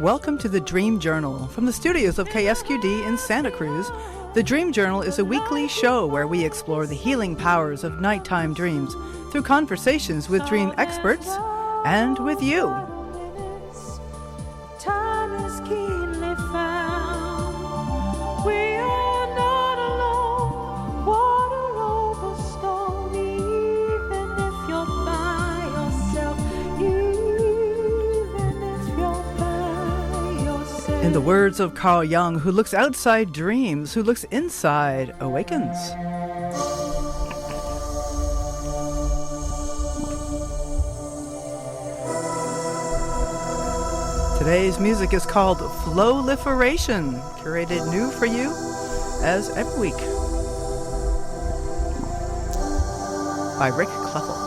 Welcome to the Dream Journal. From the studios of KSQD in Santa Cruz, the Dream Journal is a weekly show where we explore the healing powers of nighttime dreams through conversations with dream experts and with you. Time is keenly found. We are not alone. Water over stone, even if you're by yourself. Even if you're by yourself. In the words of Carl Jung, who looks outside dreams, who looks inside awakens. Today's music is called Flowliferation, curated new for you as every week by Rick Cleffel.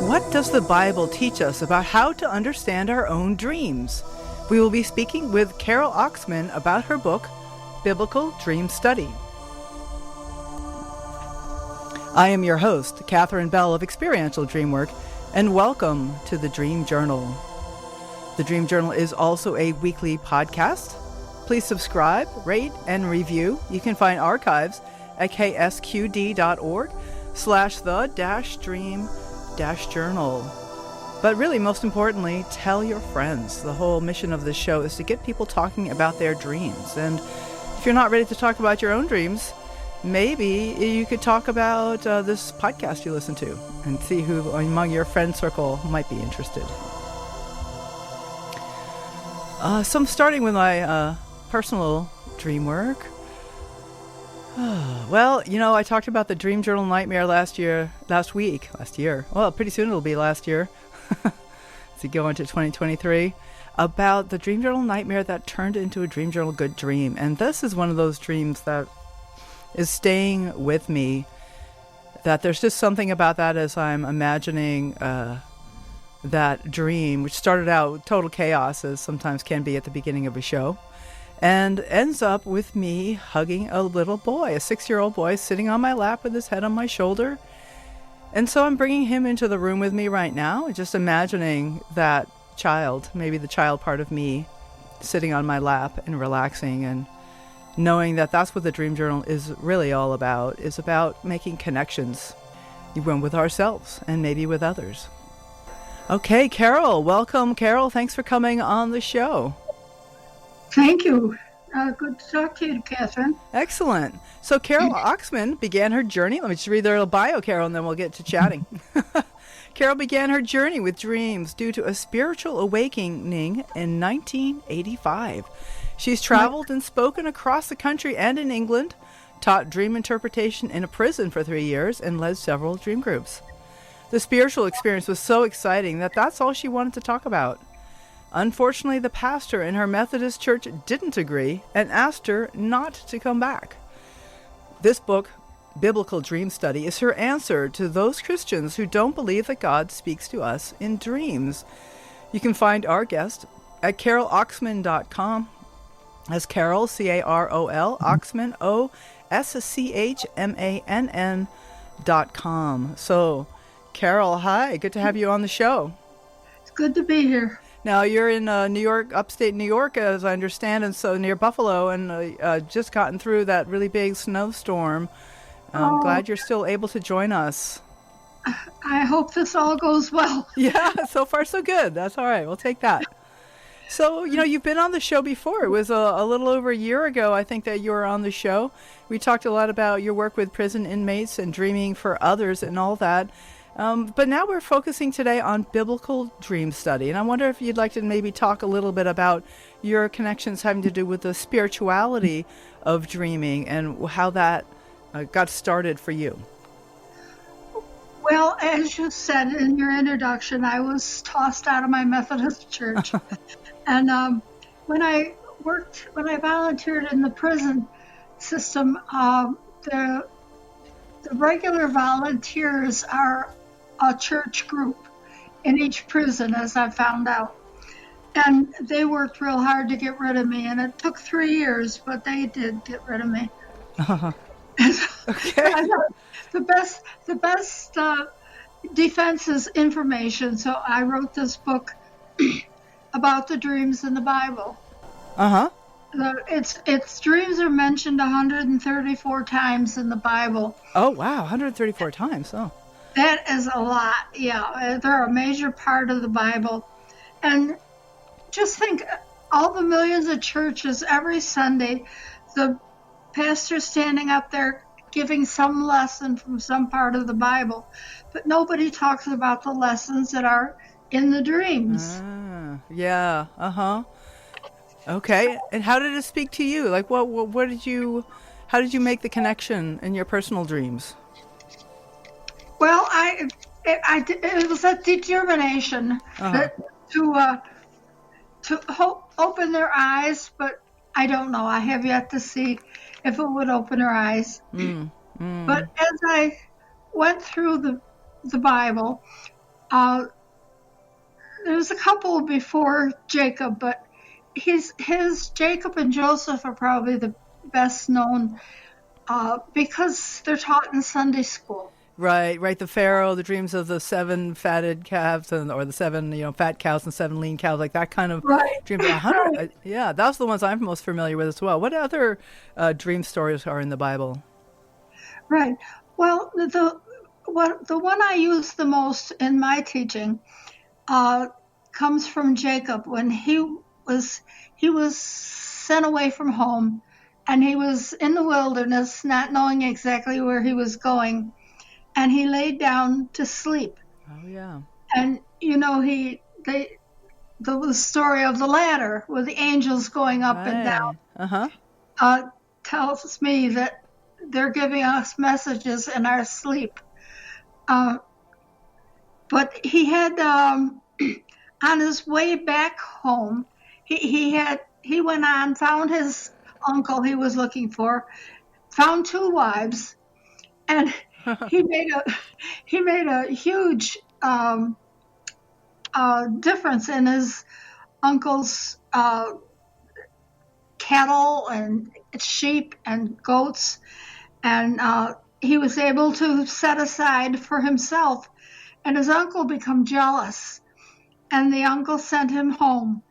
What does the Bible teach us about how to understand our own dreams? We will be speaking with Carol Oschman about her book, Biblical Dream Study. I am your host, Catherine Bell of Experiential Dreamwork, and welcome to the Dream Journal. The Dream Journal is also a weekly podcast. Please subscribe, rate, and review. You can find archives at ksqd.org/the-dream-journal. But really, most importantly, tell your friends. The whole mission of this show is to get people talking about their dreams. And if you're not ready to talk about your own dreams, maybe you could talk about this podcast you listen to and see who among your friend circle might be interested. So I'm starting with my personal dream work. Well, you know, I talked about the Dream Journal Nightmare last year. Well, pretty soon it'll be last year. As you go into 2023. About the Dream Journal Nightmare that turned into a Dream Journal Good Dream. And this is one of those dreams that is staying with me, that there's just something about that as I'm imagining that dream, which started out total chaos, as sometimes can be at the beginning of a show, and ends up with me hugging a little boy, a 6-year-old boy sitting on my lap with his head on my shoulder. And so I'm bringing him into the room with me right now, just imagining that child, maybe the child part of me, sitting on my lap and relaxing, and knowing that that's what the Dream Journal is really all about, is about making connections with ourselves and maybe with others. Okay, Carol, welcome. Carol, thanks for coming on the show. Thank you. Good to talk to you, Catherine. Excellent. So Carol Oschman began her journey. Let me just read their little bio, Carol, and then we'll get to chatting. Carol began her journey with dreams due to a spiritual awakening in 1985. She's traveled and spoken across the country and in England, taught dream interpretation in a prison for 3 years, and led several dream groups. The spiritual experience was so exciting that that's all she wanted to talk about. Unfortunately, the pastor in her Methodist church didn't agree and asked her not to come back. This book, Biblical Dream Study, is her answer to those Christians who don't believe that God speaks to us in dreams. You can find our guest at caroloschman.com. As Carol, C-A-R-O-L, Oschman, O-S-C-H-M-A-N-N.com. So, Carol, hi, good to have you on the show. It's good to be here. Now, you're in New York, upstate New York, as I understand, and so near Buffalo, and just gotten through that really big snowstorm. I'm glad you're still able to join us. I hope this all goes well. Yeah, so far so good. That's all right. We'll take that. So, you know, you've been on the show before. It was a little over a year ago, I think, that you were on the show. We talked a lot about your work with prison inmates and dreaming for others and all that. But now we're focusing today on biblical dream study. And I wonder if you'd like to maybe talk a little bit about your connections having to do with the spirituality of dreaming and how that got started for you. Well, as you said in your introduction, I was tossed out of my Methodist church. And when I volunteered in the prison system, the regular volunteers are a church group in each prison, as I found out. And they worked real hard to get rid of me, and it took 3 years, but they did get rid of me. Okay. The best defense is information, so I wrote this book about the dreams in the Bible. Uh-huh. Its dreams are mentioned 134 times in the Bible. Oh, wow. 134 times. Oh. That is a lot. Yeah, they're a major part of the Bible. And just think, all the millions of churches every Sunday, the pastor standing up there giving some lesson from some part of the Bible, but nobody talks about the lessons that are in the dreams. Yeah. Uh-huh. Okay. And how did it speak to you? Like, what did you, how did you make the connection in your personal dreams? Well, it was a determination that to open their eyes, but I don't know. I have yet to see if it would open their eyes. But as I went through the Bible, there was a couple before Jacob, but his Jacob and Joseph are probably the best known because they're taught in Sunday school. Right. The Pharaoh, the dreams of the 7 fatted calves, or the 7, fat cows and 7 lean cows, like that kind of Right. dreams. 100, yeah, that's the ones I'm most familiar with as well. What other dream stories are in the Bible? Right. Well, the one I use the most in my teaching comes from Jacob when he was sent away from home, and he was in the wilderness, not knowing exactly where he was going, and he laid down to sleep. Oh yeah. And the story of the ladder with the angels going up and down tells me that they're giving us messages in our sleep. But he had on his way back home, he went on, found his uncle he was looking for, found 2 wives, and he made a huge difference in his uncle's cattle and sheep and goats, and he was able to set aside for himself. And his uncle became jealous, and the uncle sent him home.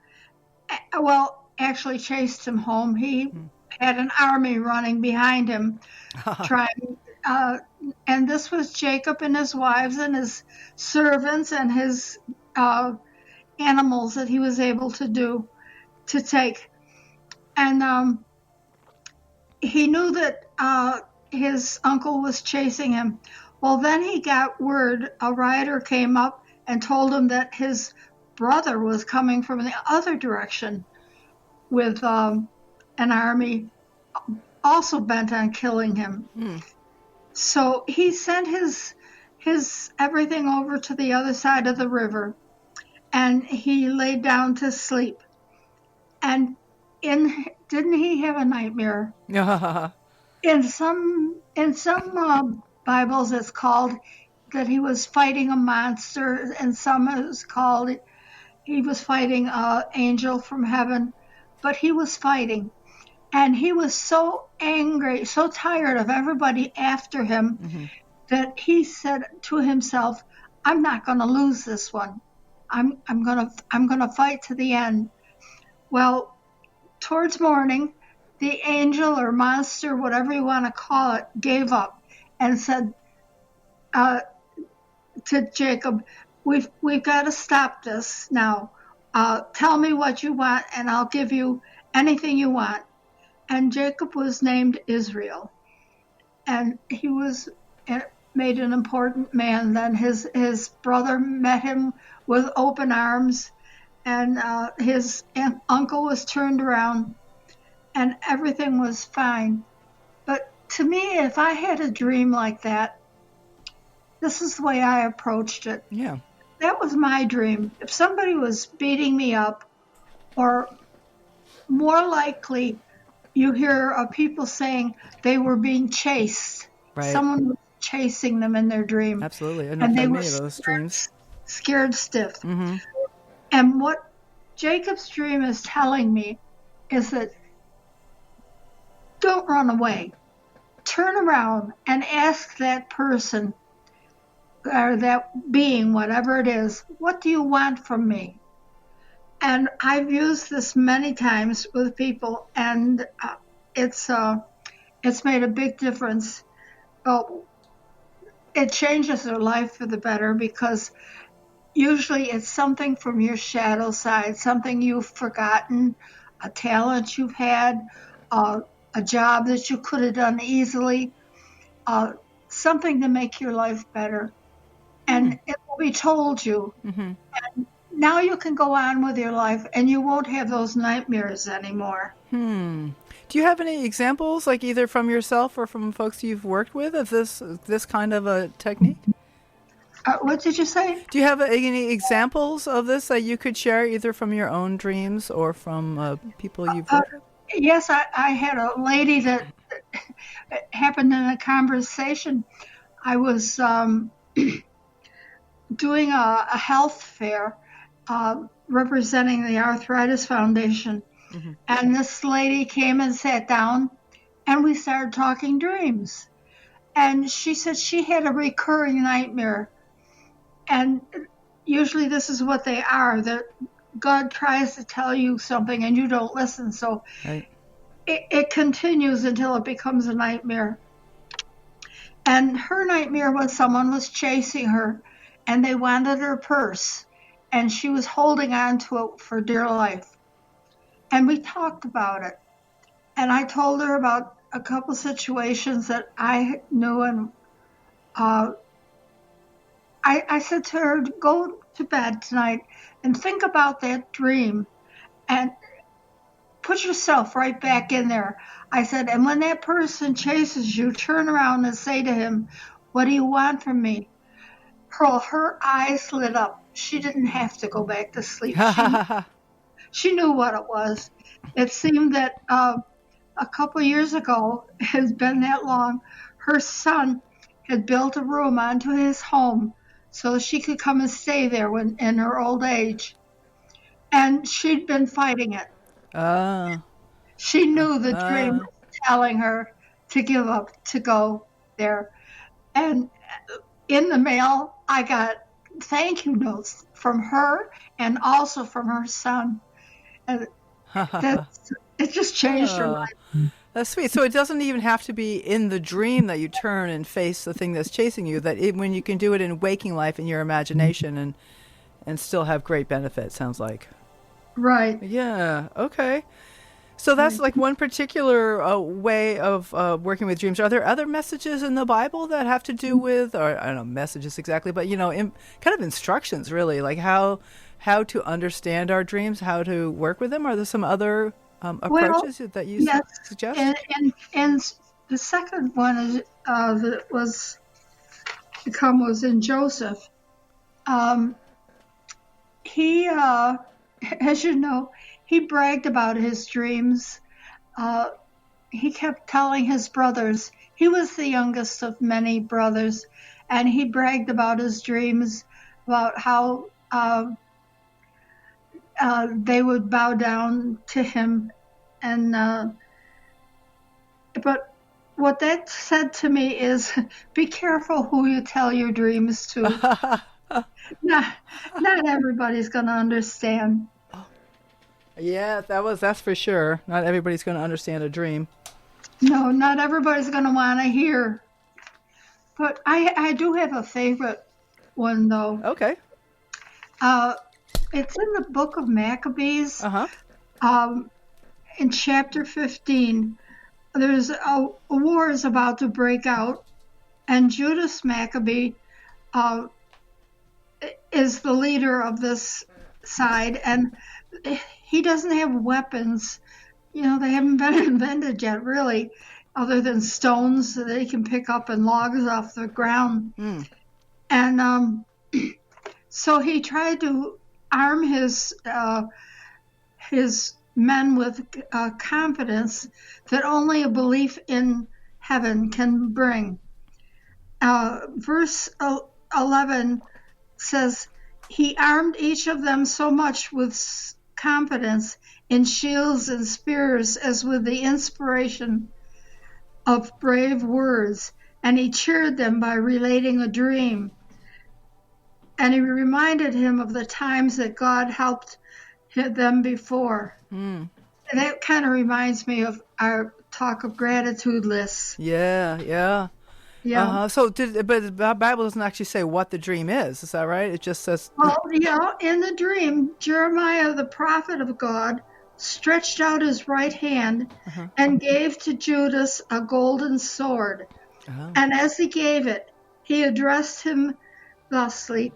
Well, actually chased him home. He had an army running behind him, trying. And this was Jacob and his wives and his servants and his animals that he was able to take. And he knew that his uncle was chasing him. Well, then he got word, a rider came up and told him that his brother was coming from the other direction with an army also bent on killing him. So he sent his everything over to the other side of the river, and he laid down to sleep. And didn't he have a nightmare? In some Bibles, it's called that he was fighting a monster, and some it's called he was fighting an angel from heaven. But he was fighting, and he was so angry, so tired of everybody after him, that he said to himself, "I'm not going to lose this one. I'm going to fight to the end." Well, towards morning, the angel or monster, whatever you want to call it, gave up and said to Jacob, "We've got to stop this now. Tell me what you want, and I'll give you anything you want." And Jacob was named Israel, and he was made an important man. Then his brother met him with open arms, and his uncle was turned around, and everything was fine. But to me, if I had a dream like that, this is the way I approached it. Yeah. That was my dream. If somebody was beating me up, or more likely, you hear of people saying they were being chased. Right. Someone was chasing them in their dream. Absolutely. I know And they many were of those dreams. scared stiff. And what Jacob's dream is telling me is that don't run away. Turn around and ask that person, or that being, whatever it is, what do you want from me? And I've used this many times with people, and it's made a big difference. Well, it changes their life for the better, because usually it's something from your shadow side, something you've forgotten, a talent you've had, uh, a job that you could have done easily, uh, something to make your life better. And it will be told you. Mm-hmm. And now you can go on with your life, and you won't have those nightmares anymore. Do you have any examples, like either from yourself or from folks you've worked with, of this kind of a technique? What did you say? Do you have any examples of this that you could share, either from your own dreams or from people you've worked with? Yes, I had a lady that it happened in a conversation. I was doing a health fair representing the Arthritis Foundation. Mm-hmm. And this lady came and sat down, and we started talking dreams. And she said she had a recurring nightmare. And usually this is what they are, that God tries to tell you something and you don't listen. So Right. it continues until it becomes a nightmare. And her nightmare was someone was chasing her, and they wanted her purse, and she was holding on to it for dear life. And we talked about it. And I told her about a couple situations that I knew, and I said to her, go to bed tonight and think about that dream and put yourself right back in there. I said, and when that person chases you, turn around and say to him, what do you want from me? Her eyes lit up. She didn't have to go back to sleep. She knew what it was. It seemed that a couple years ago, it has been that long, her son had built a room onto his home so she could come and stay there in her old age. And she'd been fighting it. She knew the dream was telling her to give up, to go there. And in the mail, I got thank you notes from her and also from her son. And it just changed her life. That's sweet. So it doesn't even have to be in the dream that you turn and face the thing that's chasing you. When you can do it in waking life in your imagination and still have great benefit. Sounds like. Right. Yeah. Okay. So that's like one particular way of working with dreams. Are there other messages in the Bible that have to do with, or I don't know, messages exactly, but kind of instructions really, like how to understand our dreams, how to work with them? Are there some other approaches that you suggest? And the second one is that was in Joseph. He, as you know, he bragged about his dreams. He kept telling his brothers. He was the youngest of many brothers, and he bragged about his dreams, about how they would bow down to him. And but what that said to me is, be careful who you tell your dreams to. Not everybody's going to understand. Yeah, that's for sure. Not everybody's going to understand a dream. No, not everybody's going to want to hear. But I do have a favorite one, though. Okay. It's in the book of Maccabees. In chapter 15, there's a war is about to break out, and Judas Maccabee is the leader of this side, and he doesn't have weapons. They haven't been invented yet, really, other than stones that he can pick up and logs off the ground. And so he tried to arm his men with confidence that only a belief in heaven can bring. Verse 11 says, he armed each of them so much with confidence in shields and spears as with the inspiration of brave words, and he cheered them by relating a dream. and he reminded him of the times that God helped them before. Mm. And that kind of reminds me of our talk of gratitude lists. Yeah, yeah. Yeah. So, but the Bible doesn't actually say what the dream is. Is that right? It just says. Well, in the dream, Jeremiah, the prophet of God, stretched out his right hand Uh-huh. and gave to Judas a golden sword. Oh. And as he gave it, he addressed him thusly: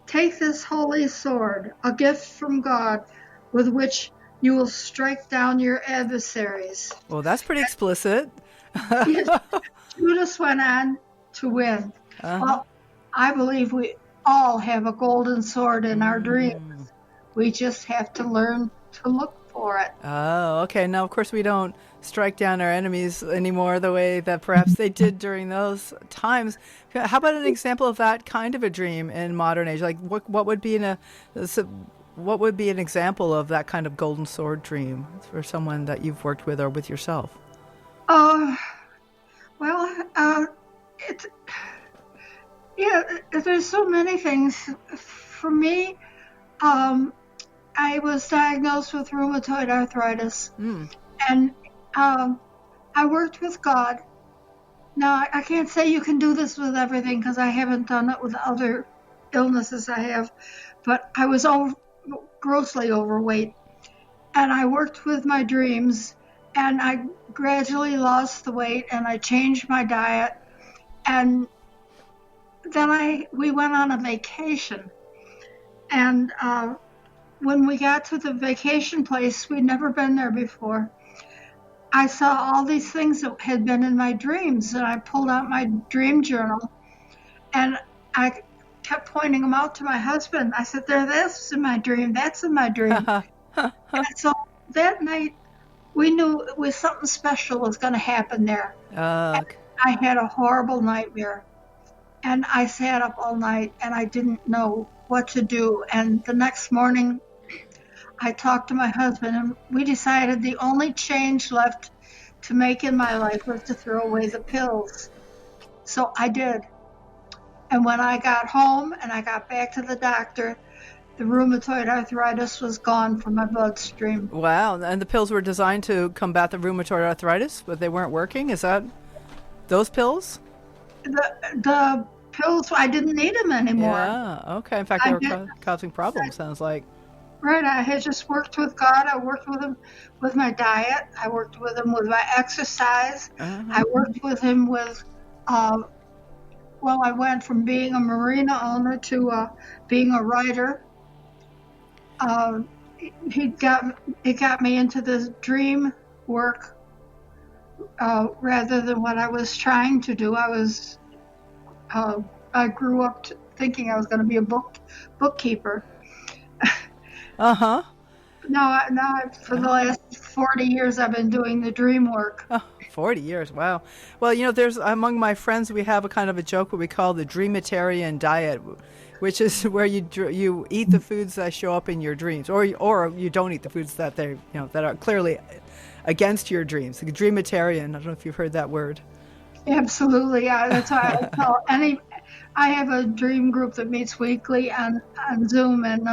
"Take this holy sword, a gift from God, with which you will strike down your adversaries." Well, that's pretty explicit. Judas went on to win. Uh-huh. Well, I believe we all have a golden sword in our dreams. Mm. We just have to learn to look for it. Oh, okay. Now, of course, we don't strike down our enemies anymore the way that perhaps they did during those times. How about an example of that kind of a dream in modern age? Like, what would be what would be an example of that kind of golden sword dream for someone that you've worked with or with yourself? Well, it's there's so many things. For me, I was diagnosed with rheumatoid arthritis, and I worked with God. Now, I can't say you can do this with everything because I haven't done it with other illnesses I have, but I was grossly overweight, and I worked with my dreams, and I gradually lost the weight, and I changed my diet, and then we went on a vacation, and when we got to the vacation place, we'd never been there before. I saw all these things that had been in my dreams, and I pulled out my dream journal, and I kept pointing them out to my husband. I said, "That's in my dream. That's in my dream." And so that night, we knew it was something special was going to happen there. I had a horrible nightmare, and I sat up all night, and I didn't know what to do. And the next morning, I talked to my husband, and we decided the only change left to make in my life was to throw away the pills. So I did. And when I got home and I got back to the doctor, the rheumatoid arthritis was gone from my bloodstream. Wow. And the pills were designed to combat the rheumatoid arthritis, but they weren't working? Is that those pills? The pills, I didn't need them anymore. Yeah. Okay. In fact, they were causing problems, sounds like. Right. I had just worked with God. I worked with him with my diet. I worked with him with my exercise. I worked with him with, I went from being a marina owner to being a writer. It got me into this dream work rather than what I was trying to do. I grew up thinking I was going to be a bookkeeper. Uh-huh. Now, for the last 40 years, I've been doing the dream work. Oh, 40 years. Wow. Well, there's among my friends, we have a kind of a joke what we call the dreamitarian diet, which is where you eat the foods that show up in your dreams, or you don't eat the foods that that are clearly against your dreams. The dreamitarian. I don't know if you've heard that word. Absolutely. Yeah, that's why I tell I have a dream group that meets weekly on Zoom, and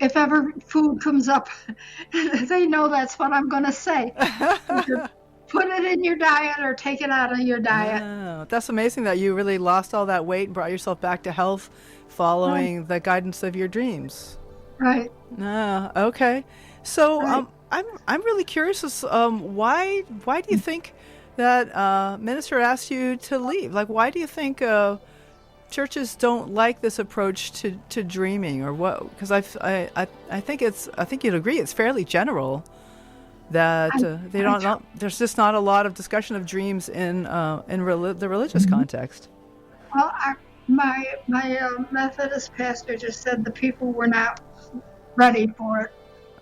if ever food comes up, they know that's what I'm going to say. Put it in your diet or take it out of your diet. Oh, that's amazing that you really lost all that weight and brought yourself back to health following the guidance of your dreams. Right. Okay. So I'm really curious as why do you think that minister asked you to leave? Like, why do you think churches don't like this approach to dreaming, or what? Because I think you'd agree it's fairly general that there's just not a lot of discussion of dreams in the religious context. Well, my Methodist pastor just said the people were not ready for it,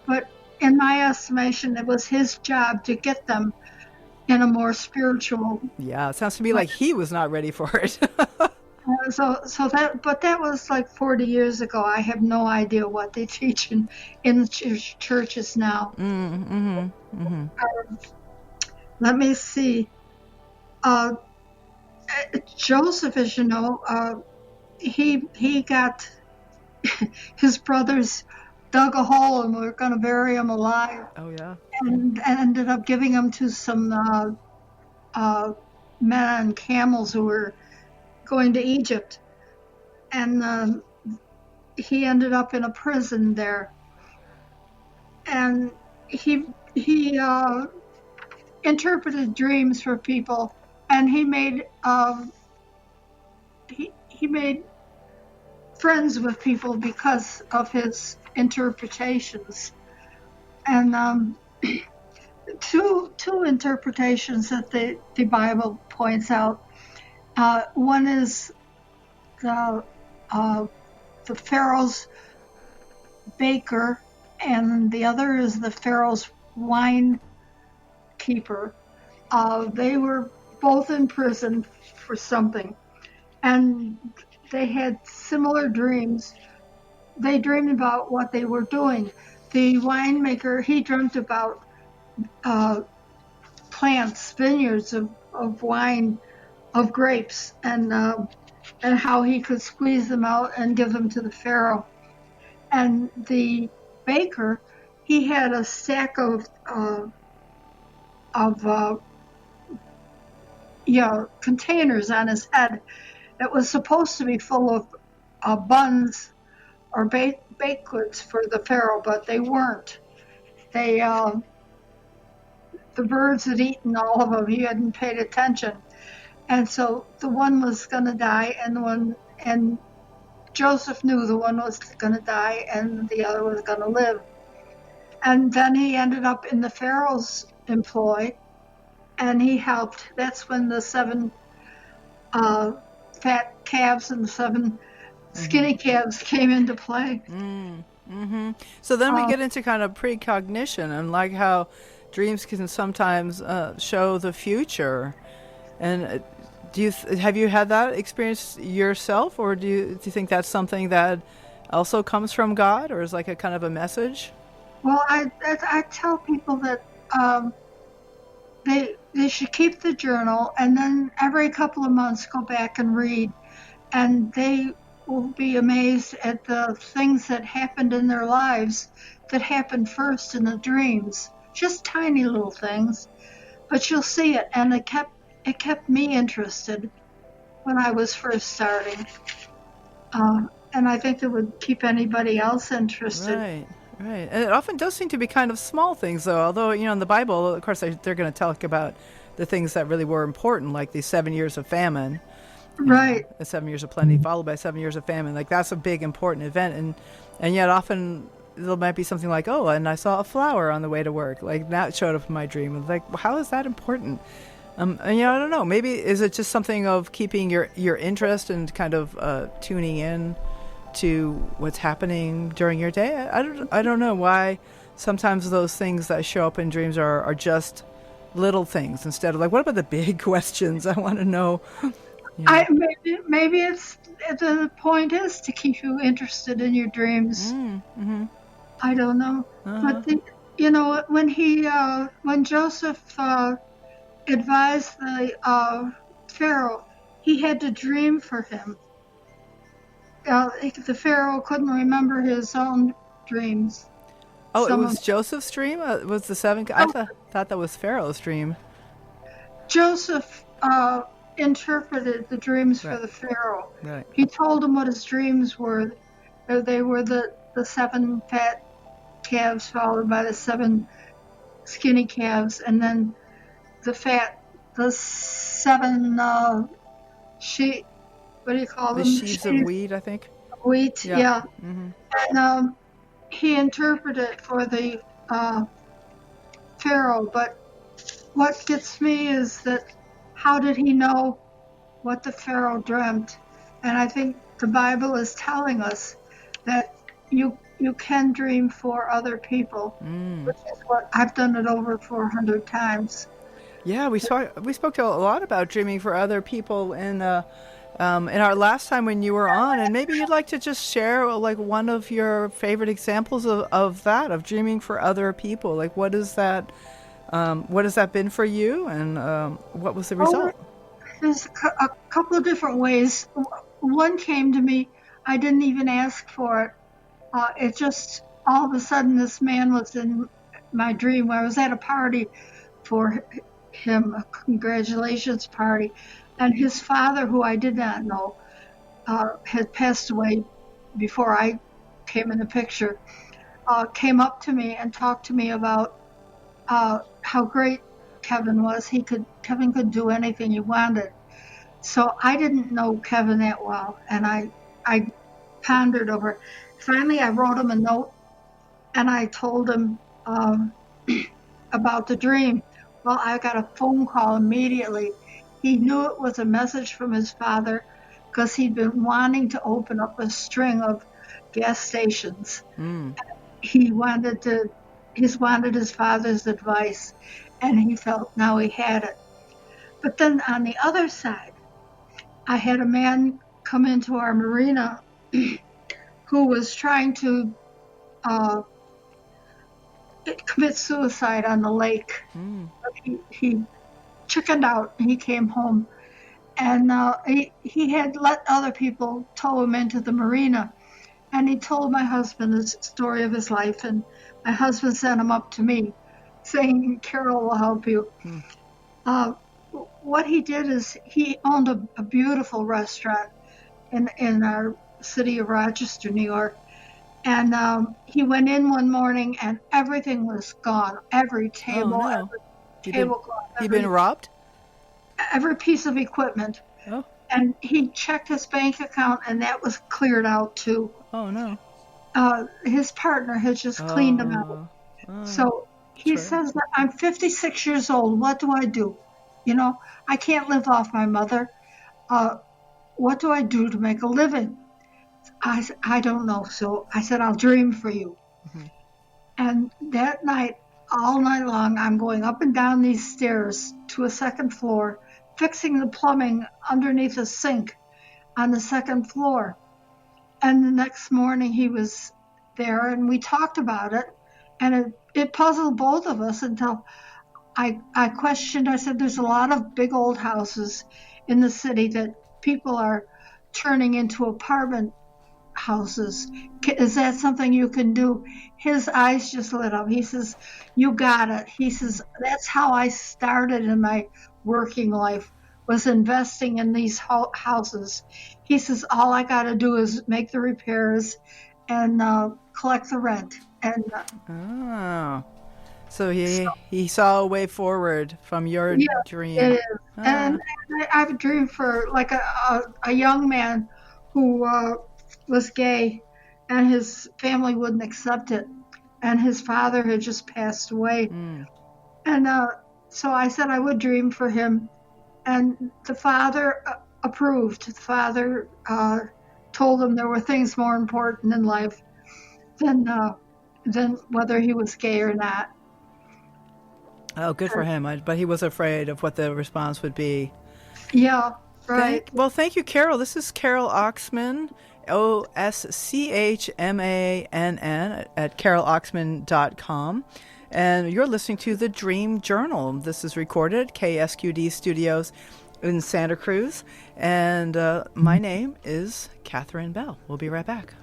but in my estimation, it was his job to get them in a more spiritual. Yeah, it sounds to me like he was not ready for it. That was like 40 years ago. I have no idea what they teach in the churches now. Let me see. Joseph, as you know, he got his brothers dug a hole and were going to bury him alive, Oh, yeah. and ended up giving him to some men on camels who were going to Egypt. And he ended up in a prison there. And he interpreted dreams for people, and he made friends with people because of his interpretations. And two interpretations that the Bible points out. One is the Pharaoh's baker, and the other is the Pharaoh's wine keeper. They were both in prison for something, and they had similar dreams. They dreamed about what they were doing. The winemaker, he dreamt about plants, vineyards of wine, of grapes, and how he could squeeze them out and give them to the Pharaoh. And the baker, he had a stack of containers on his head that was supposed to be full of buns or baked goods for the Pharaoh, but they weren't. The birds had eaten all of them. He hadn't paid attention, and so the one was going to die, and Joseph knew the one was going to die, and the other was going to live. And then he ended up in the Pharaoh's employ, and he helped. That's when the 7 fat calves and the 7 skinny calves came into play. Mm-hmm. So then we get into kind of precognition, and like how dreams can sometimes show the future. And have you had that experience yourself, or do you think that's something that also comes from God, or is like a kind of a message? Well, I tell people that they should keep the journal, and then every couple of months go back and read, and they will be amazed at the things that happened in their lives that happened first in the dreams. Just tiny little things, but you'll see it, and it kept me interested when I was first starting, and I think it would keep anybody else interested. Right. Right. And it often does seem to be kind of small things, though. Although, in the Bible, of course, they're going to talk about the things that really were important, like the 7 years of famine. Right. The 7 years of plenty followed by 7 years of famine. Like, that's a big, important event. And yet often there might be something like, oh, and I saw a flower on the way to work. Like, that showed up in my dream. And like, how is that important? And, I don't know. Maybe is it just something of keeping your interest and kind of tuning in to what's happening during your day? I don't know why sometimes those things that show up in dreams are just little things instead of like, what about the big questions? I want to know. Maybe it's the point is to keep you interested in your dreams. Mm-hmm. I don't know. But when Joseph advised the Pharaoh, he had to dream for him. The Pharaoh couldn't remember his own dreams. Oh, it was Joseph's dream? Was the 7? I thought that was Pharaoh's dream. Joseph interpreted the dreams for the Pharaoh. Right. He told him what his dreams were. They were the 7 fat calves followed by the 7 skinny calves, and then the 7 sheep. What do you call them? The sheaves of wheat, I think. Wheat, yeah. Mm-hmm. And he interpreted it for the Pharaoh. But what gets me is that how did he know what the Pharaoh dreamt? And I think the Bible is telling us that you can dream for other people, which is what I've done it over 400 times. Yeah, we spoke to a lot about dreaming for other people in our last time when you were on, and maybe you'd like to just share like one of your favorite examples of that, of dreaming for other people. Like, what has that been for you, and what was the result? There's a couple of different ways. One came to me. I didn't even ask for it. It just, all of a sudden, this man was in my dream where I was at a party for him, a congratulations party. And his father, who I did not know, had passed away before I came in the picture, came up to me and talked to me about how great Kevin was. Kevin could do anything he wanted. So I didn't know Kevin that well, and I pondered over it. Finally, I wrote him a note, and I told him about the dream. Well, I got a phone call immediately. He knew it was a message from his father because he'd been wanting to open up a string of gas stations. He wanted his father's advice, and he felt now he had it. But then on the other side, I had a man come into our marina who was trying to commit suicide on the lake. He chickened out and he came home, and he had let other people tow him into the marina, and he told my husband the story of his life, and my husband sent him up to me saying, Carol will help you. What he did is he owned a beautiful restaurant in our city of Rochester, New York. And he went in one morning and everything was gone. Every table, every tablecloth. He'd been robbed? Every piece of equipment. Oh. And he checked his bank account and that was cleared out too. Oh, no. His partner had just cleaned him out. So he says, I'm 56 years old. What do I do? You know, I can't live off my mother. What do I do to make a living? I don't know. So I said, I'll dream for you. And that night, all night long, I'm going up and down these stairs to a second floor, fixing the plumbing underneath a sink on the second floor. And the next morning he was there and we talked about it. And it puzzled both of us until I questioned. I said, there's a lot of big old houses in the city that people are turning into apartment houses. Is that something you can do? His eyes just lit up. He says, you got it. He says, that's how I started in my working life, was investing in these houses. He says, all I got to do is make the repairs and collect the rent. And so he saw a way forward from your dream. It is. And I've dreamed for like a young man who was gay, and his family wouldn't accept it, and his father had just passed away. And so I said I would dream for him, and the father approved. The father told him there were things more important in life than whether he was gay or not. Oh, good for him. But he was afraid of what the response would be. Yeah, right. Thank you, Carol. This is Carol Oschman, Oschmann, at caroloschman.com. And you're listening to The Dream Journal. This is recorded at KSQD Studios in Santa Cruz. And my name is Catherine Bell. We'll be right back.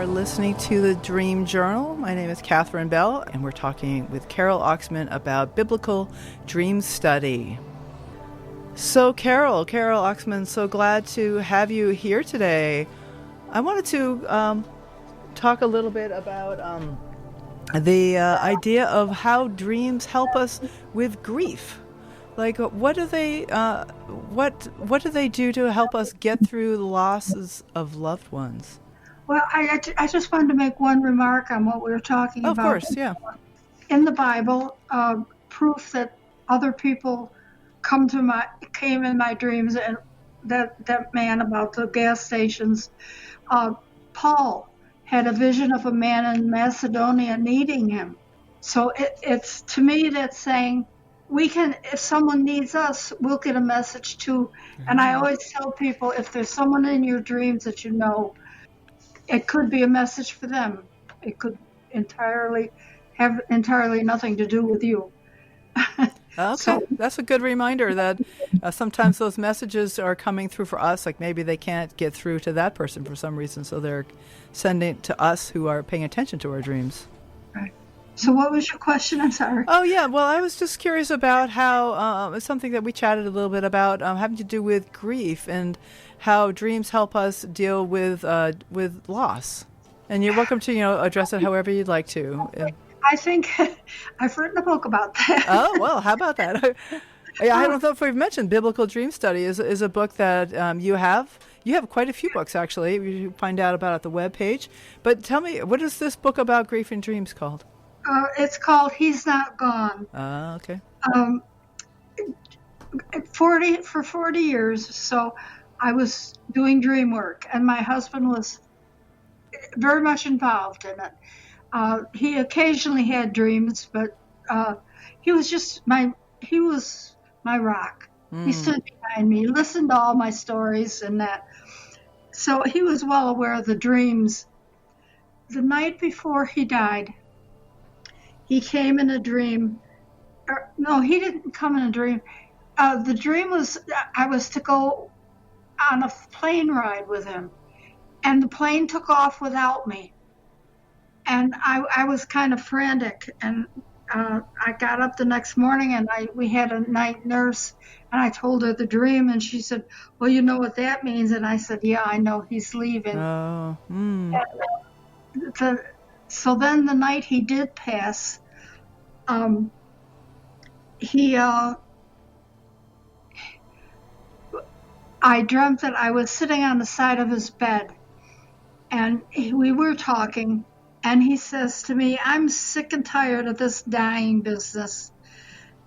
Listening to The Dream Journal. My name is Catherine Bell, and we're talking with Carol Oschman about biblical dream study. So, Carol Oschman, so glad to have you here today. I wanted to talk a little bit about the idea of how dreams help us with grief. Like, what do they do to help us get through the losses of loved ones? Well, I just wanted to make one remark on what we were talking about. Of course, yeah. in the Bible proof that other people came in my dreams, and that man about the gas stations. Paul had a vision of a man in Macedonia needing him. So it's to me that's saying we can, if someone needs us, we'll get a message too. And I always tell people, if there's someone in your dreams that you know, it could be a message for them. It could have entirely nothing to do with you. Okay, So that's a good reminder that sometimes those messages are coming through for us. Like maybe they can't get through to that person for some reason, so they're sending it to us who are paying attention to our dreams. right. So what was your question? I'm sorry. Oh yeah, well I was just curious about how it's something that we chatted a little bit about having to do with grief and how dreams help us deal with loss. And you're welcome to address it however you'd like to. I think I've written a book about that. Oh, well, how about that? I don't know if we've mentioned Biblical Dream Study is a book that you have. You have quite a few books, actually. You find out about it at the webpage. But tell me, what is this book about grief and dreams called? It's called He's Not Gone. Okay. 40 years, so I was doing dream work, and my husband was very much involved in it. He occasionally had dreams, but he was my rock. He stood behind me, listened to all my stories and that. So he was well aware of the dreams. The night before he died, he came in a dream. No, he didn't come in a dream. The dream was I was to go on a plane ride with him, and the plane took off without me. And I was kind of frantic, and I got up the next morning, and we had a night nurse, and I told her the dream, and she said, "Well, you know what that means?" And I said, "Yeah, I know, he's leaving." Oh. So then the night he did pass, I dreamt that I was sitting on the side of his bed, and we were talking. And he says to me, "I'm sick and tired of this dying business."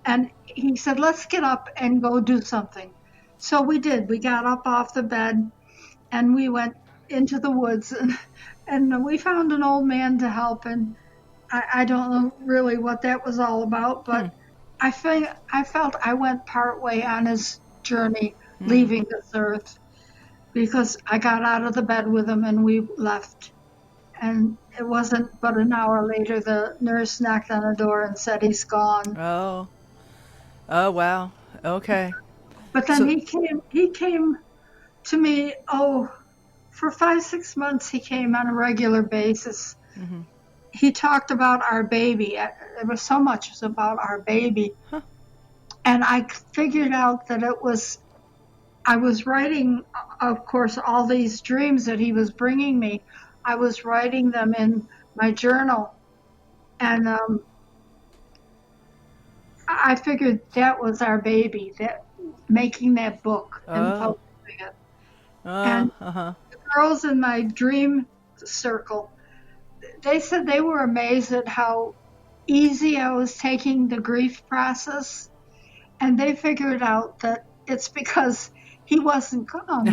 And he said, "Let's get up and go do something." So we did. We got up off the bed and we went into the woods, and we found an old man to help. And I don't know really what that was all about, but I felt I went part way on his journey leaving this earth, because I got out of the bed with him and we left. And it wasn't but an hour later, the nurse knocked on the door and said he's gone. Oh, wow. Okay. But then he came to me, for 5-6 months he came on a regular basis. Mm-hmm. He talked about our baby. There was so much about our baby. Huh. And I figured out that I was writing, of course, all these dreams that he was bringing me. I was writing them in my journal, and I figured that was our baby, that making that book and publishing it. And the girls in my dream circle, they said they were amazed at how easy I was taking the grief process, and they figured out that it's because he wasn't gone.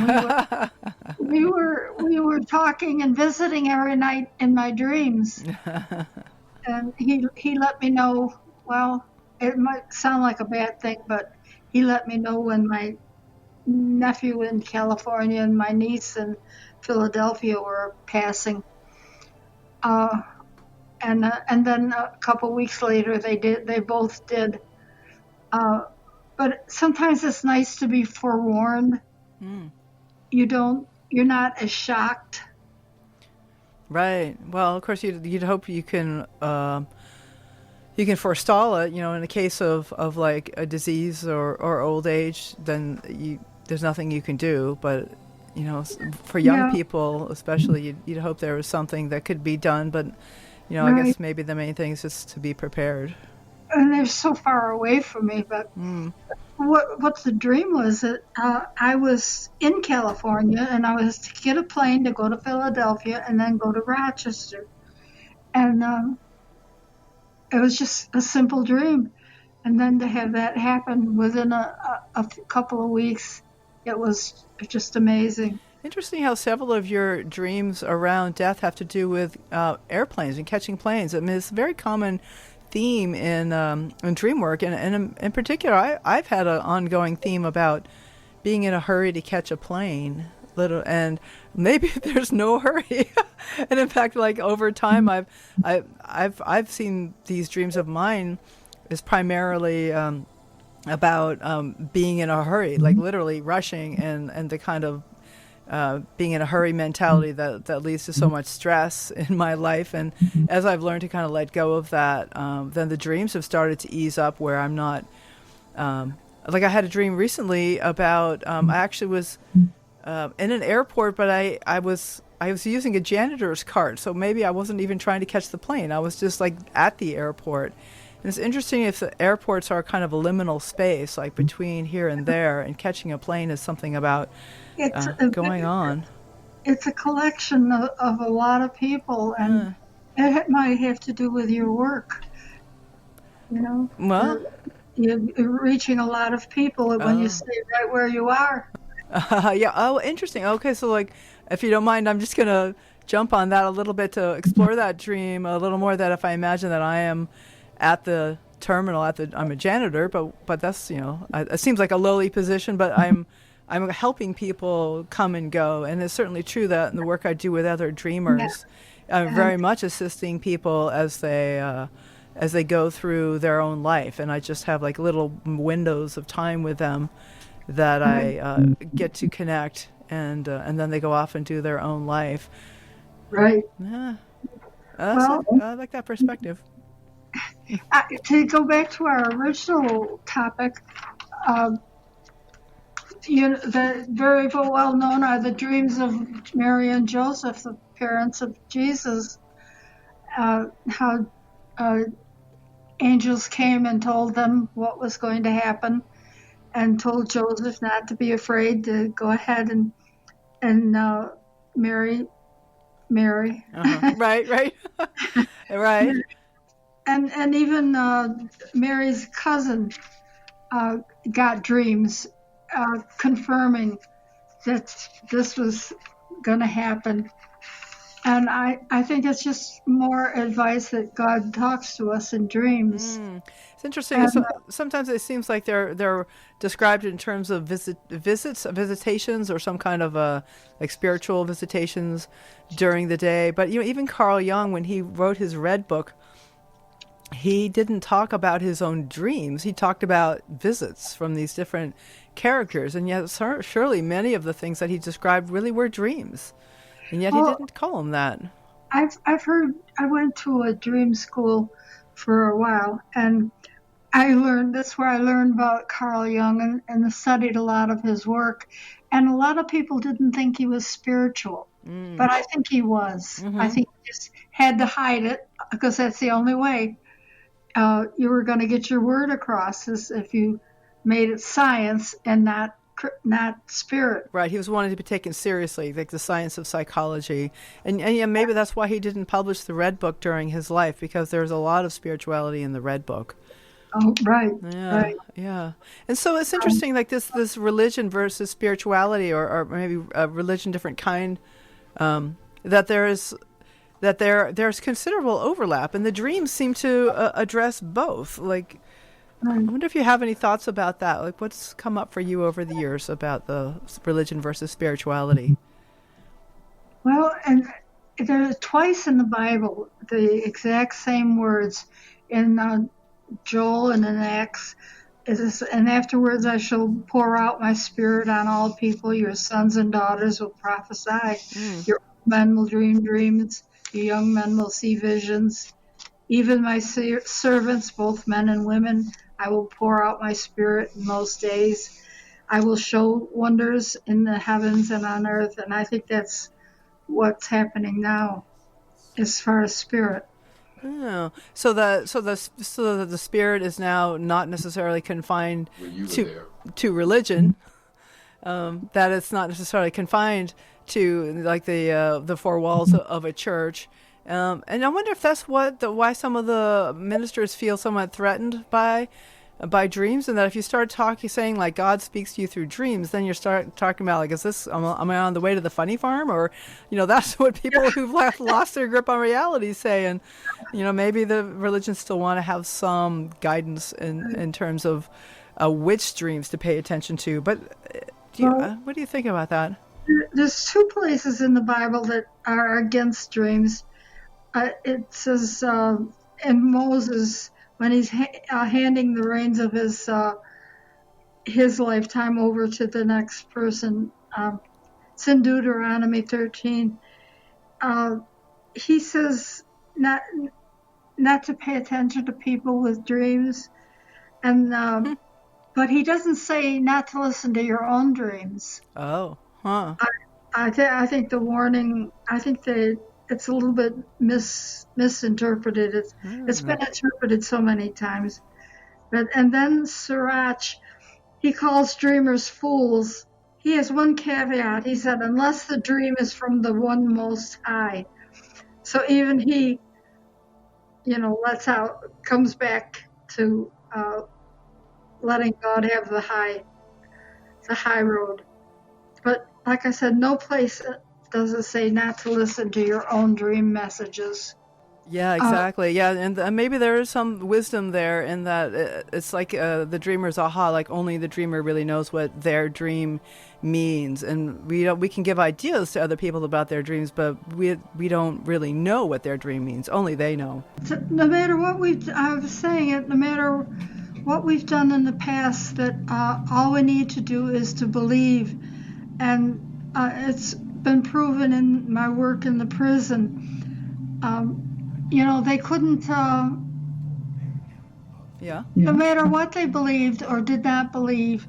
We were talking and visiting every night in my dreams, and he let me know. Well, it might sound like a bad thing, but he let me know when my nephew in California and my niece in Philadelphia were passing. And then a couple weeks later, they both did. But sometimes it's nice to be forewarned. You're not as shocked. Right. Well, of course, you'd hope you can forestall it. In the case of like a disease or old age, then there's nothing you can do. But for young people, especially, you'd hope there was something that could be done. But I guess maybe the main thing is just to be prepared. And they're so far away from me, but what the dream was that I was in California, and I was to get a plane to go to Philadelphia and then go to Rochester. And it was just a simple dream. And then to have that happen within a couple of weeks, it was just amazing. Interesting how several of your dreams around death have to do with airplanes and catching planes. I mean, it's a very common theme in dream work, and in particular, I've had an ongoing theme about being in a hurry to catch a plane. And maybe there's no hurry, and in fact, like over time, I've seen these dreams of mine as primarily about being in a hurry, like literally rushing, and the kind of being in a hurry mentality that leads to so much stress in my life. And as I've learned to kind of let go of that, then the dreams have started to ease up where I'm not, like I had a dream recently about, I actually was in an airport, but I was using a janitor's cart. So maybe I wasn't even trying to catch the plane. I was just like at the airport. And it's interesting if the airports are kind of a liminal space, like between here and there, and catching a plane is something about going on. It's a collection of a lot of people, and it might have to do with your work. You know, Well, you're reaching a lot of people when you stay right where you are. yeah. Oh, interesting. Okay, so like, if you don't mind, I'm just gonna jump on that a little bit to explore that dream a little more. That if I imagine that I am at the terminal, I'm a janitor, but that's it seems like a lowly position, but I'm helping people come and go, and it's certainly true that in the work I do with other dreamers, I'm very much assisting people as they go through their own life, and I just have like little windows of time with them that I get to connect, and then they go off and do their own life. Right. Yeah, Well, I like that perspective. to go back to our original topic, the very well known are the dreams of Mary and Joseph, the parents of Jesus. How angels came and told them what was going to happen, and told Joseph not to be afraid, to go ahead and marry Mary. Right, right, right. And even Mary's cousin got dreams confirming that this was going to happen. And I think it's just more advice that God talks to us in dreams. It's interesting. And, Sometimes it seems like they're described in terms of visitations, or some kind of like spiritual visitations during the day. But even Carl Jung, when he wrote his Red Book, he didn't talk about his own dreams. He talked about visits from these different characters, and yet surely many of the things that he described really were dreams, and yet he didn't call them that. I've heard. I went to a dream school for a while, and I learned. That's where I learned about Carl Jung, and studied a lot of his work. And a lot of people didn't think he was spiritual, but I think he was. I think he just had to hide it, because that's the only way you were going to get your word across, is if you made it science and not spirit. Right, he was wanting to be taken seriously, like the science of psychology, and yeah, maybe that's why he didn't publish the Red Book during his life, because there's a lot of spirituality in the Red Book. Oh, right. Yeah, Right. yeah. And so it's interesting, like this religion versus spirituality, or maybe a religion different kind, that there's considerable overlap, and the dreams seem to address both. Like, I wonder if you have any thoughts about that. Like, what's come up for you over the years about the religion versus spirituality? Well, and there's twice in the Bible the exact same words in Joel and in Acts. It is, and afterwards I shall pour out my spirit on all people. Your sons and daughters will prophesy. Your old men will dream dreams. Your young men will see visions. Even my servants, both men and women, I will pour out my spirit in those days. I will show wonders in the heavens and on earth. And I think that's what's happening now as far as spirit. Oh, so the spirit is now not necessarily confined to religion. That it's not necessarily confined to like the four walls of a church, And I wonder if that's why some of the ministers feel somewhat threatened by dreams, and that if you start saying like God speaks to you through dreams, then you start talking about like, is this, am I on the way to the funny farm? Or, that's what people who've lost their grip on reality say. And, maybe the religions still want to have some guidance in terms of which dreams to pay attention to. But what do you think about that? There's two places in the Bible that are against dreams. It says in Moses, when he's handing the reins of his lifetime over to the next person, it's in Deuteronomy 13. He says not to pay attention to people with dreams, and but he doesn't say not to listen to your own dreams. Oh, huh. I think the warning. I think it's a little bit misinterpreted. It's been interpreted so many times. And then Sirach, he calls dreamers fools. He has one caveat. He said, unless the dream is from the one most high. So even he, comes back to letting God have the high road. But like I said, no place does it say not to listen to your own dream messages. Yeah, exactly. And maybe there is some wisdom there in that it's like the dreamer's aha, like only the dreamer really knows what their dream means. And we can give ideas to other people about their dreams, but we don't really know what their dream means. Only they know. No matter what no matter what we've done in the past, that all we need to do is to believe. And it's been proven in my work in the prison. They couldn't. No matter what they believed or did not believe,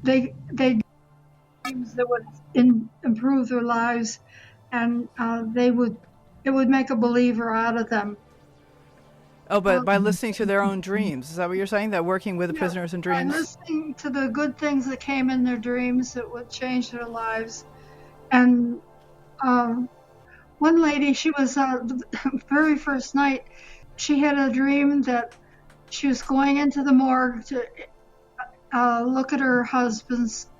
they dreams that would improve their lives, and it would make a believer out of them. Oh, but by listening to their own dreams, is that what you're saying? That working with the prisoners in dreams? By listening to the good things that came in their dreams that would change their lives. And one lady, she was the very first night, she had a dream that she was going into the morgue to look at her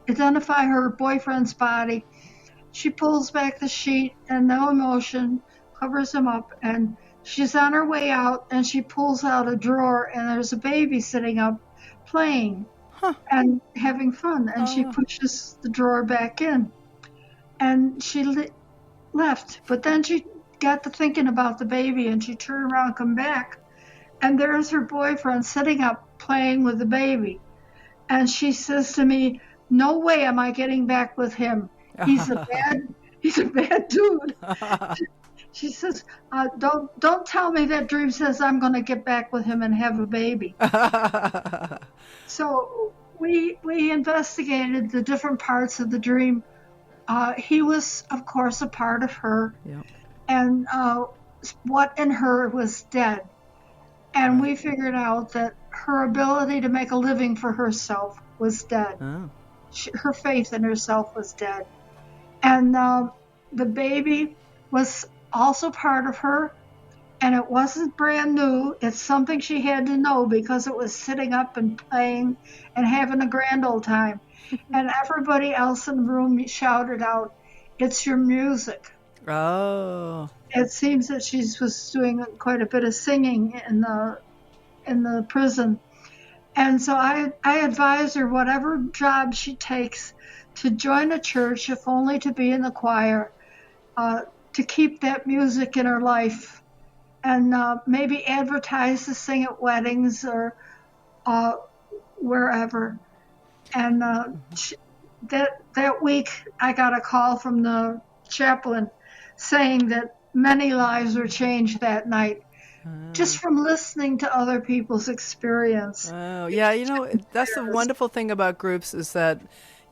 identify her boyfriend's body. She pulls back the sheet and no emotion, covers him up, and she's on her way out, and she pulls out a drawer, and there's a baby sitting up playing and having fun, and she pushes the drawer back in. And she left, but then she got to thinking about the baby, and she turned around and come back, and there's her boyfriend sitting up playing with the baby. And she says to me, no way am I getting back with him. He's a bad dude. She says, don't tell me that dream says I'm going to get back with him and have a baby. So we investigated the different parts of the dream. He was, of course, a part of her. Yep. And what in her was dead. And we figured out that her ability to make a living for herself was dead. Oh. Her faith in herself was dead. And the baby was also part of her, and it wasn't brand new. It's something she had to know because it was sitting up and playing and having a grand old time. And everybody else in the room shouted out, "It's your music." Oh. It seems that she was doing quite a bit of singing in the prison. And so I advise her, whatever job she takes, to join a church, if only to be in the choir, to keep that music in her life, and maybe advertise to sing at weddings or wherever. And that week, I got a call from the chaplain saying that many lives were changed that night, just from listening to other people's experience. Oh, yeah, that's the wonderful thing about groups is that,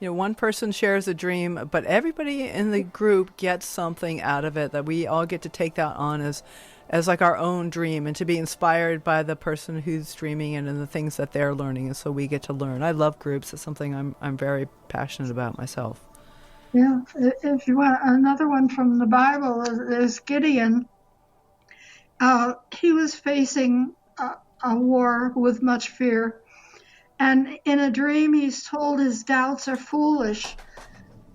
one person shares a dream, but everybody in the group gets something out of it, that we all get to take that on as like our own dream, and to be inspired by the person who's dreaming and the things that they're learning, and so we get to learn. I love groups. It's something I'm very passionate about myself. Yeah, if you want another one from the Bible, is Gideon. he was facing a war with much fear. And in a dream, he's told his doubts are foolish.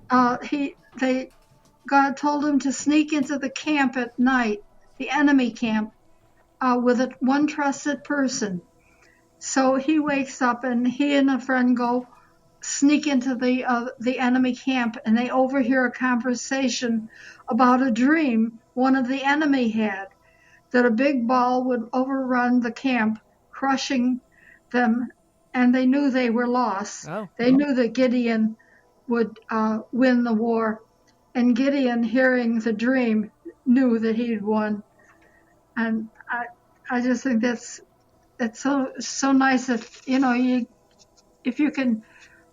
God told him to sneak into the camp at night, the enemy camp, with one trusted person. So he wakes up, and he and a friend go sneak into the enemy camp, and they overhear a conversation about a dream one of the enemy had, that a big ball would overrun the camp, crushing them, and they knew they were lost. They knew that Gideon would win the war, and Gideon, hearing the dream, knew that he'd won. And I just think that's so nice that if you can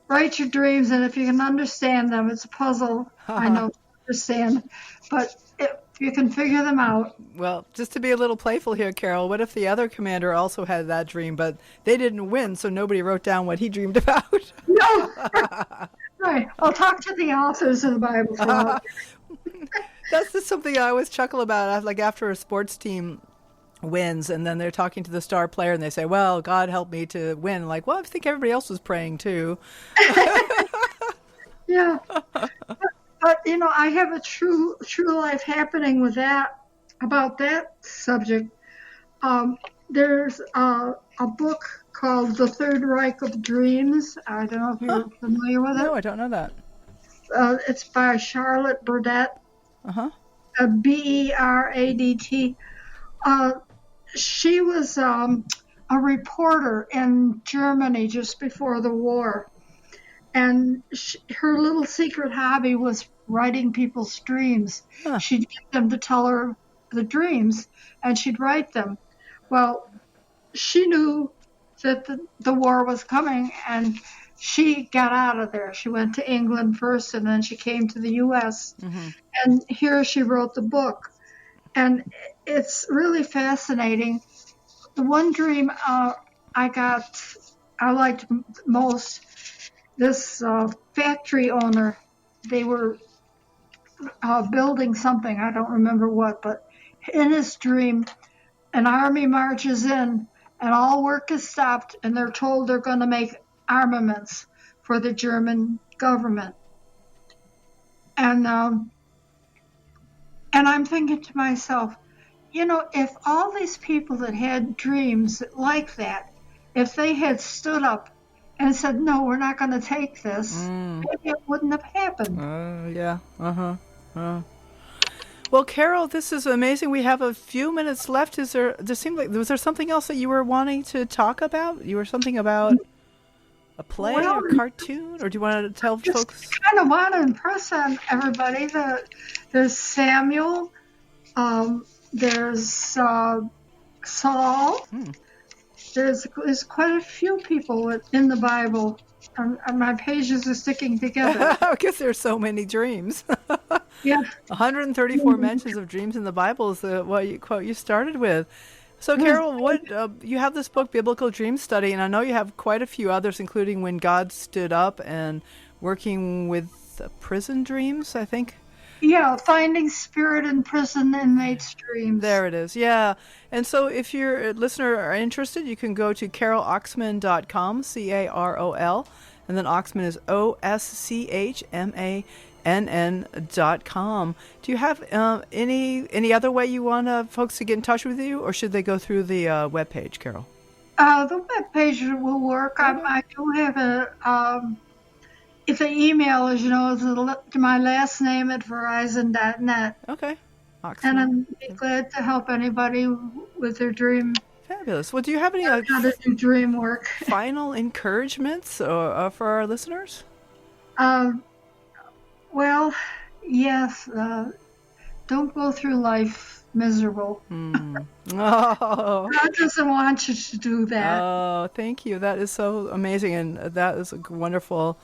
write your dreams, and if you can understand them, it's a puzzle. I know to understand, but if you can figure them out. Well, just to be a little playful here, Carol, what if the other commander also had that dream, but they didn't win, so nobody wrote down what he dreamed about? No. Right. I'll talk to the authors of the Bible. That's just something I always chuckle about. Like after a sports team wins, and then they're talking to the star player, and they say, well, God helped me to win. Like, well, I think everybody else was praying too. Yeah. But I have a true life happening with that, about that subject. There's a book called The Third Reich of Dreams. I don't know if you're familiar with it. No, I don't know that. It's by Charlotte Burdett. Beradt. She was a reporter in Germany just before the war. And her little secret hobby was writing people's dreams. She'd get them to tell her the dreams, and she'd write them. Well, she knew that the war was coming, and she got out of there. She went to England first, and then she came to the U.S. And here she wrote the book. And it's really fascinating. The one dream I liked most, this factory owner, they were building something, I don't remember what, but in his dream, an army marches in, and all work is stopped, and they're told they're going to make armaments for the German government. And I'm thinking to myself, if all these people that had dreams like that, if they had stood up and said, no, we're not going to take this, maybe it wouldn't have happened. Well, Carol, this is amazing. We have a few minutes left. Was there something else that you were wanting to talk about? You were something about a play or cartoon, or do you want to tell folks? I kind of want to impress on everybody that there's Samuel, there's Saul. There's quite a few people in the Bible. My pages are sticking together. I guess there's so many dreams. Yeah. 134 mentions of dreams in the Bible is what quote you started with. So, Carol, you have this book, Biblical Dream Study, and I know you have quite a few others, including When God Stood Up and working with prison dreams, I think. Yeah, Finding Spirit in Prison Inmates' Dreams. There it is, yeah. And so if your listener are interested, you can go to caroloschman.com, Carol, and then Oschman is OSCHMANN.com. Do you have any other way you want folks to get in touch with you, or should they go through the webpage, Carol? The webpage will work. I do have if the email is, my last name at Verizon.net. Okay. Oschman. And I'm glad to help anybody with their dream. Fabulous. Well, do you have any how to do dream work? Final encouragements for our listeners? Well, yes. Don't go through life miserable. Oh. God doesn't want you to do that. Oh, thank you. That is so amazing, and that is a wonderful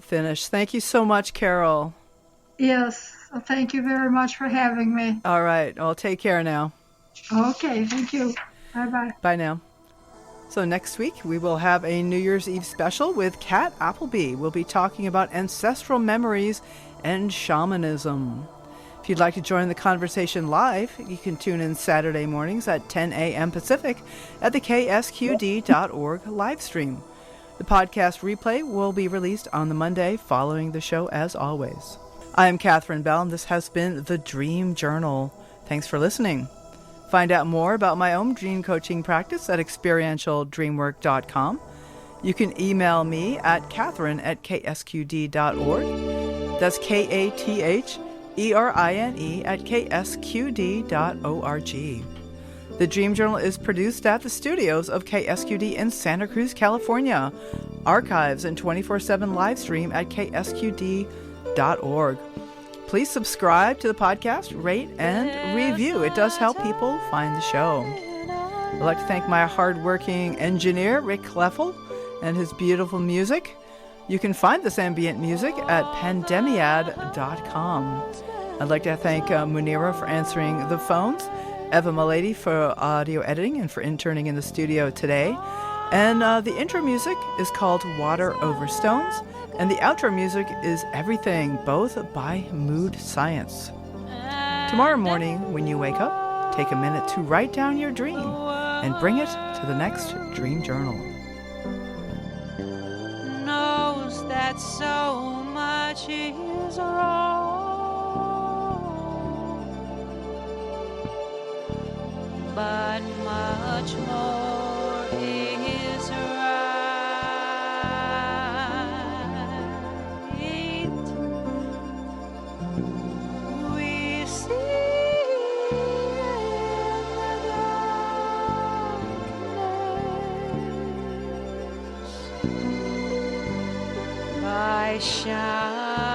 finish. Thank you so much, Carol. Yes. Well, thank you very much for having me. All right. Well, take care now. Okay. Thank you. Bye-bye. Bye now. So next week, we will have a New Year's Eve special with Kat Appleby. We'll be talking about ancestral memories and shamanism. If If you'd like to join the conversation live, you can tune in Saturday mornings at 10 a.m. Pacific at the ksqd.org live stream. The podcast replay will be released on the Monday following the show as always. I am Catherine Bell, and this has been The Dream Journal. Thanks for listening. Find out more about my own dream coaching practice at experientialdreamwork.com. You can email me at catherine@ksqd.org. That's KATHERINE@ksqd.org. The Dream Journal is produced at the studios of KSQD in Santa Cruz, California. Archives and 24/7 live stream at ksqd.org. Please subscribe to the podcast, rate, and review. It does help people find the show. I'd like to thank my hardworking engineer, Rick Kleffel, and his beautiful music. You can find this ambient music at pandemiad.com. I'd like to thank Munira for answering the phones, Eva Milady for audio editing and for interning in the studio today. And the intro music is called Water Over Stones, and the outro music is Everything, both by Mood Science. Tomorrow morning, when you wake up, take a minute to write down your dream and bring it to the next Dream Journal. Knows that so much is wrong, but much more is right. We see in the darkness by shine.